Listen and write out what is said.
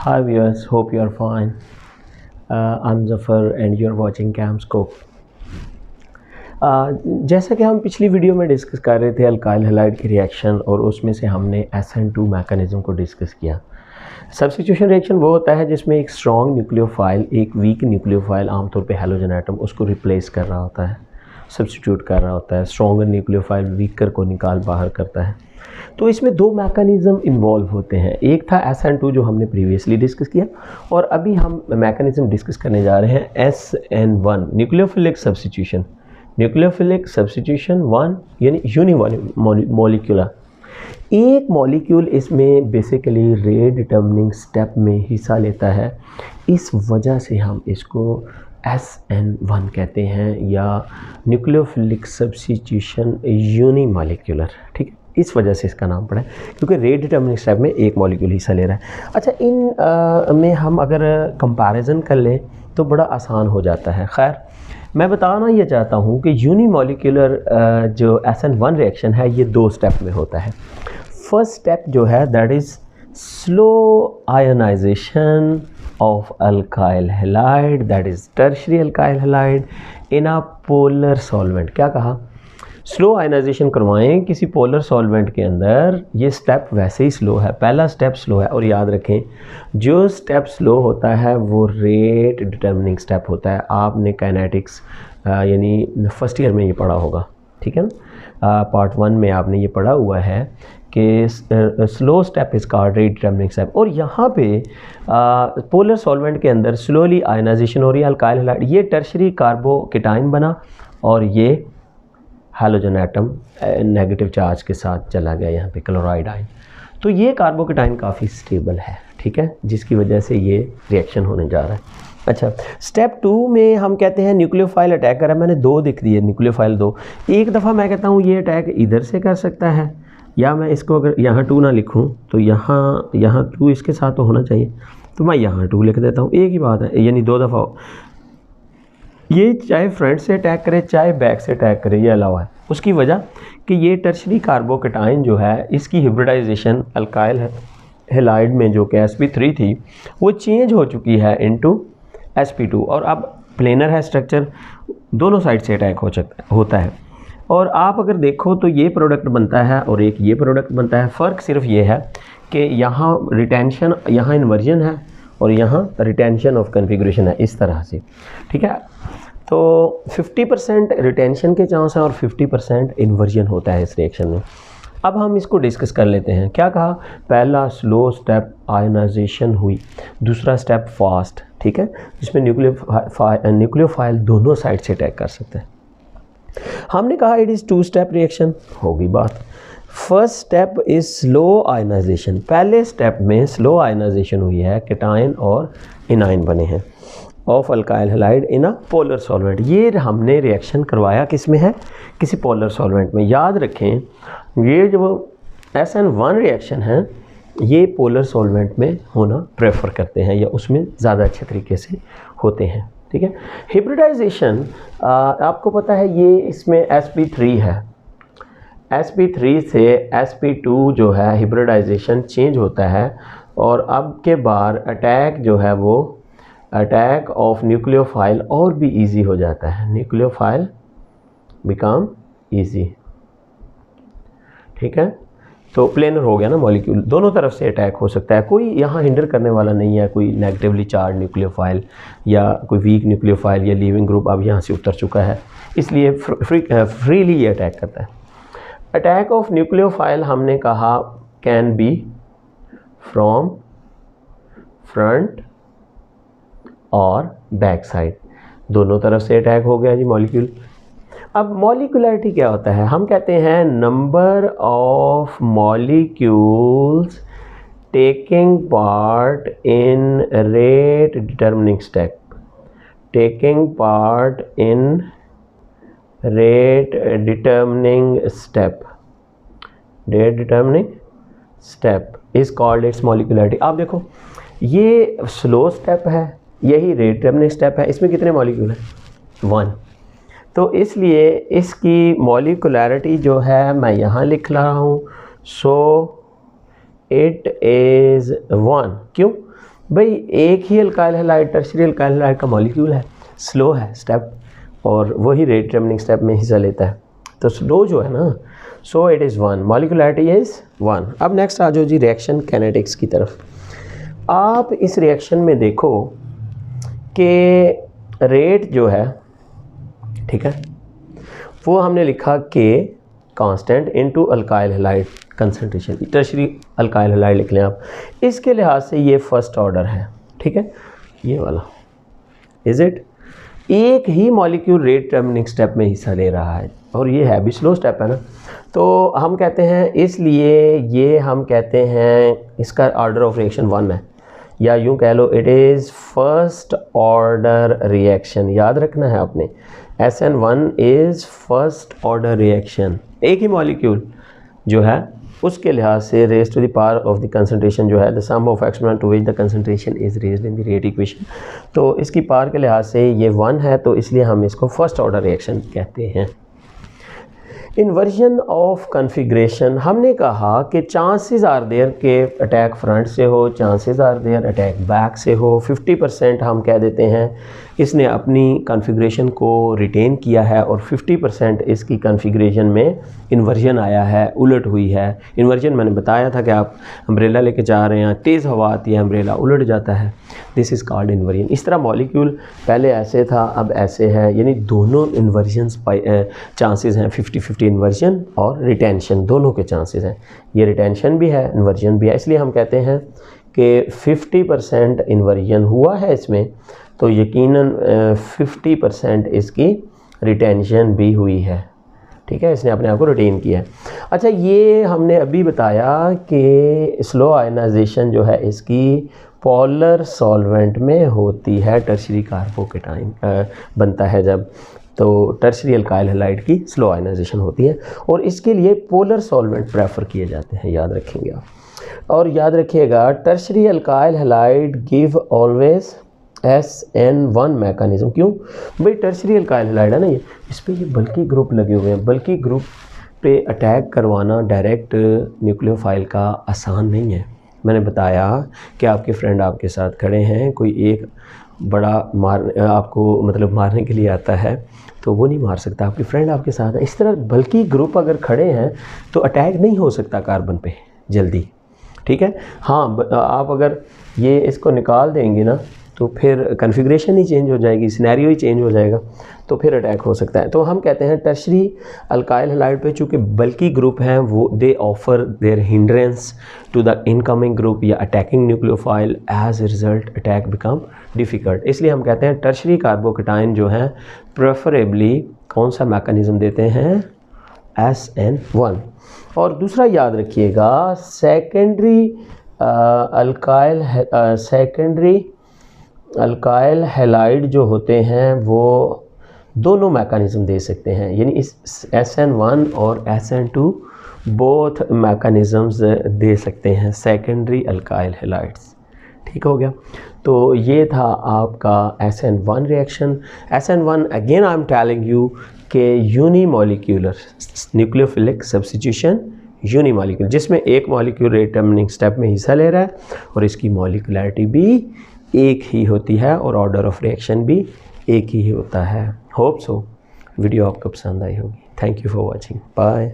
Hi viewers, hope you are fine. I'm Zafar and you are watching CAMScope. जैसा कि हम पिछली video में डिस्कस कर रहे थे अल्काइल हैलाइड की रिएक्शन, और उसमें से हमने SN2 मैकेनिज़्म को डिस्कस किया। सब्स्टिट्यूशन रिएक्शन वो होता है जिसमें एक स्ट्रॉन्ग न्यूक्लियोफाइल एक वीक न्यूक्लियोफाइल, आमतौर पे हैलोजन एटम, उसको रिप्लेस कर रहा होता है, सब्स्टिट्यूट कर रहा होता है। स्ट्रॉन्गर न्यूक्लियोफाइल वीकर को निकाल बाहर करता है। तो इसमें दो मैकेनिज़्म इन्वॉल्व होते हैं। एक था SN2 जो हमने प्रीवियसली डिस्कस किया, और अभी हम मैकेनिज़्म डिस्कस करने जा रहे हैं SN1 nucleophilic substitution. Nucleophilic substitution 1 यानी यूनिमोलिकुलर। एक मॉलिक्यूल इसमें बेसिकली रेट डिटर्मिनिंग स्टेप में हिस्सा लेता है, इस वजह से हम इसको SN1 कहते हैं, या न्यूक्लियोफिलिक सब्स्टिट्यूशन यूनिमोलिकुलर। ठीक है, इस वजह से इसका नाम पड़ा है, क्योंकि रेट डिटर्मिनिंग स्टेप में एक मॉलिक्यूल हिस्सा ले रहा है। अच्छा, इन में हम अगर कंपैरिजन कर लें तो बड़ा आसान हो जाता है। खैर, मैं बताना ये चाहता हूँ कि यूनिमोलिकुलर जो SN1 रिएक्शन है ये दो स्टेप में होता है। फर्स्ट स्टेप जो है that is slow ionisation of alkyl halide, that is tertiary alkyl halide in a polar solvent. क्या कहा? स्लो आयनाइजेशन करवाएं किसी पोलर सॉल्वेंट के अंदर। ये स्टेप वैसे ही स्लो है, पहला स्टेप स्लो है, और याद रखें जो स्टेप स्लो होता है वो रेट डिटर्मिनिंग स्टेप होता है। आपने काइनेटिक्स यानी फर्स्ट ईयर में ये पढ़ा होगा, ठीक है ना। पार्ट 1 में आपने ये पढ़ा हुआ है कि slow step is called rate determining step. और यहाँ पे पोलर सॉल्वेंट के अंदर स्लोली आयनाइजेशन हो रही है अल्काइल हैलाइड, ये टर्शियरी कार्बोकेटाइन बना, और ये हैलोजन एटम नेगेटिव चार्ज के साथ चला गया यहाँ पे क्लोराइड आयन। तो ये कार्बोकेटाइन काफ़ी स्टेबल है, ठीक है, जिसकी वजह से ये रिएक्शन होने जा रहा है। अच्छा, स्टेप 2 में हम कहते हैं न्यूक्लियोफाइल अटैक कर रहा है। मैंने दो दिख दिए, न्यूक्लियोफाइल दो। एक दफ़ा मैं कहता हूँ ये अटैक इधर से कर सकता है, या मैं इसको अगर यहाँ 2 ना लिखूँ तो यहाँ 2 इसके साथ तो होना चाहिए, तो मैं यहाँ 2 लिख देता हूँ। एक ही बात है, यानी दो दफ़ा ये चाहे फ्रंट से अटैक करे चाहे बैक से अटैक करे, ये अलावा है। उसकी वजह कि ये टर्शियरी कार्बोकेटाइन जो है इसकी हिब्रिडाइजेशन अल्काइल हैलाइड में जो कि sp3 थी वो चेंज हो चुकी है इनटू sp2, और अब प्लेनर है स्ट्रक्चर, दोनों साइड से अटैक होता है। और आप अगर देखो तो ये प्रोडक्ट बनता है और एक ये प्रोडक्ट बनता है। फ़र्क सिर्फ ये है कि यहाँ रिटेंशन, यहाँ इन्वर्जन है, और यहाँ रिटेंशन ऑफ कन्फिगरेशन है, इस तरह से, ठीक है। तो 50% रिटेंशन के चांस है और 50% इन्वर्जन होता है इस रिएक्शन में। अब हम इसको डिस्कस कर लेते हैं। क्या कहा? पहला स्लो स्टेप आयनाइजेशन हुई, दूसरा स्टेप फास्ट, ठीक है, जिसमें न्यूक्लियोफाइल दोनों साइड से अटैक कर सकते हैं। हमने कहा इट इज़ 2 स्टेप रिएक्शन, होगी बात। First step is slow ionisation. पहले स्टेप में स्लो आयनाइजेशन हुई है, केटाइन और इनाइन बने हैं of alkyl halide in a polar solvent. ये हमने रिएक्शन करवाया किस में है? किसी पोलर सॉल्वेंट में। याद रखें ये जो SN1 रिएक्शन है ये पोलर सॉल्वेंट में होना प्रेफर करते हैं, या उसमें ज़्यादा अच्छे तरीके से होते हैं, ठीक है। हिब्रिडाइजेशन आपको पता है ये इसमें sp3 है, sp3 से sp2 जो है हिब्रिडाइजेशन चेंज होता है, और अब के बाद अटैक जो है वो अटैक ऑफ न्यूक्लियोफाइल और भी इजी हो जाता है। न्यूक्लियोफाइल बिकम इजी, ठीक है। तो प्लेनर हो गया ना मॉलिक्यूल, दोनों तरफ से अटैक हो सकता है, कोई यहाँ हिंडर करने वाला नहीं है। कोई नेगेटिवली चार्ज न्यूक्लियोफाइल या कोई वीक न्यूक्लियोफाइल या लीविंग ग्रुप अब यहाँ से उतर चुका है, इसलिए फ्रीली ये अटैक करता है। अटैक ऑफ न्यूक्लियोफाइल हमने कहा कैन बी फ्रॉम फ्रंट और बैक साइड, दोनों तरफ से अटैक हो गया जी मॉलिक्यूल। अब मॉलिकुलरिटी क्या होता है? हम कहते हैं number of molecules taking part in rate determining step, taking part in rate determining step, rate determining step is called its molecularity. आप देखो ये स्लो स्टेप है, यही रेट डिटर्मिनिंग स्टेप है, इसमें कितने मॉलिक्यूल हैं? 1। तो इसलिए इसकी मॉलिकुलरिटी जो है मैं यहाँ लिख रहा हूँ, सो इट इज़ 1। क्यों? भाई एक ही alkyl halide tertiary alkyl halide का मॉलिक्यूल है, स्लो है स्टेप, और वही रेट डिटरमिनिंग स्टेप में हिस्सा लेता है। तो स्लो जो है ना, सो इट इज़ 1, मॉलिक्यूलैरिटी इज़ 1। अब नेक्स्ट आ जाओ जी रिएक्शन कैनेटिक्स की तरफ। आप इस रिएक्शन में देखो कि रेट जो है, ठीक है, वो हमने लिखा के constant into alkyl halide concentration, tertiary alkyl halide लिख लें आप। इसके लिहाज से ये फर्स्ट ऑर्डर है, ठीक है, ये वाला इज इट। एक ही मॉलिक्यूल रेट डिटरमिनिंग स्टेप में हिस्सा ले रहा है और ये है भी स्लो स्टेप है ना, तो हम कहते हैं, इसलिए ये हम कहते हैं इसका ऑर्डर ऑफ रिएक्शन 1 है, या यूँ कह लो it is first order reaction. याद रखना है आपने, SN1 is first order reaction. एक ही मॉलिक्यूल जो है उसके लिहाज से raise to the power of the concentration जो है the sum of exponent to which the concentration is raised in the rate equation, तो इसकी पावर के लिहाज से ये 1 है, तो इसलिए हम इसको फर्स्ट ऑर्डर रिएक्शन कहते हैं। इन्वर्जन ऑफ कन्फिग्रेशन, हमने कहा कि चांसेस आर देयर के अटैक फ्रंट से हो, chances are there attack back से हो। 50% हम कह देते हैं इसने अपनी कन्फिग्रेशन को रिटेन किया है और 50% इसकी कन्फिग्रेशन में इन्वर्जन आया है, उलट हुई है। इन्वर्जन मैंने बताया था कि आप अम्ब्रेला लेके जा रहे हैं, तेज़ हवा आती है, अम्ब्रेला उलट जाता है, दिस इज़ कॉल्ड इन्वर्जन। इस तरह मॉलिक्यूल पहले ऐसे था, अब ऐसे है, यानी दोनों इन्वर्जन्स चांसेस हैं, 50-50 इन्वर्जन और रिटेंशन दोनों के चांसेस हैं। ये रिटेंशन भी है, इन्वर्जन भी है, इसलिए हम कहते हैं कि 50% इन्वर्जन हुआ है इसमें, तो यकीनन 50% इसकी रिटेंशन भी हुई है, ठीक है, इसने अपने आप को रिटेन किया है। अच्छा, ये हमने अभी बताया कि स्लो आयनाइजेशन जो है इसकी पोलर सॉल्वेंट में होती है, टर्शियरी कार्बोकेटाइन बनता है जब, तो टर्शियरी अल्काइल हैलाइड की स्लो आयनाइजेशन होती है और इसके लिए पोलर सॉल्वेंट प्रेफर किए जाते हैं, याद रखेंगे आप। और याद रखिएगा tertiary alkyl halide give always SN1 mechanism. क्यों भाई, टर्शियरी अल्काइल हैलाइड है ना ये, इस पर ये बल्कि ग्रुप लगे हुए हैं, बल्कि ग्रुप पे अटैक करवाना डायरेक्ट न्यूक्लियोफाइल का आसान नहीं है। मैंने बताया कि आपके फ्रेंड आपके साथ खड़े हैं, कोई एक बड़ा आपको मतलब मारने के लिए आता है तो वो नहीं मार सकता, आपके फ्रेंड आपके साथ है। इस तरह बल्कि ग्रुप अगर खड़े हैं तो अटैक नहीं हो सकता कार्बन पे जल्दी, ठीक है। हाँ, आप अगर ये इसको निकाल देंगे ना तो फिर कन्फिग्रेशन ही चेंज हो जाएगी, सिनेरियो ही चेंज हो जाएगा, तो फिर अटैक हो सकता है। तो हम कहते हैं टर्शियरी अल्काइल हैलाइड पे चूँकि बल्कि ग्रुप हैं, वो they offer their hindrance to the incoming group या attacking nucleophile, as a result attack become difficult. इसलिए हम कहते हैं टर्शियरी कार्बोकेटाइन जो हैं प्रेफरेबली कौन सा मैकेनिज्म देते हैं, SN1। और दूसरा याद रखिएगा सेकेंडरी अल्काइल हैलाइड जो होते हैं वो दोनों मैकेनिज़्म दे सकते हैं, यानी इस SN1 और SN2 बोथ मैकेनिज़म्स दे सकते हैं सेकेंडरी अल्काइल हैलाइड्स, ठीक हो गया। तो ये था आपका SN1 reaction. SN1 again I am telling you कि यूनिमॉलिक्यूलर न्यूक्लियोफिलिक सब्स्टिट्यूशन यूनिमॉलिक्यूलर, जिसमें एक मॉलिक्यूल रेट डिटरमिनिंग स्टेप में हिस्सा ले रहा है और इसकी मॉलिक्यूलैरिटी भी एक ही होती है और ऑर्डर ऑफ रिएक्शन भी एक ही होता है। होप सो वीडियो आपको पसंद आई होगी। Thank you for watching, bye.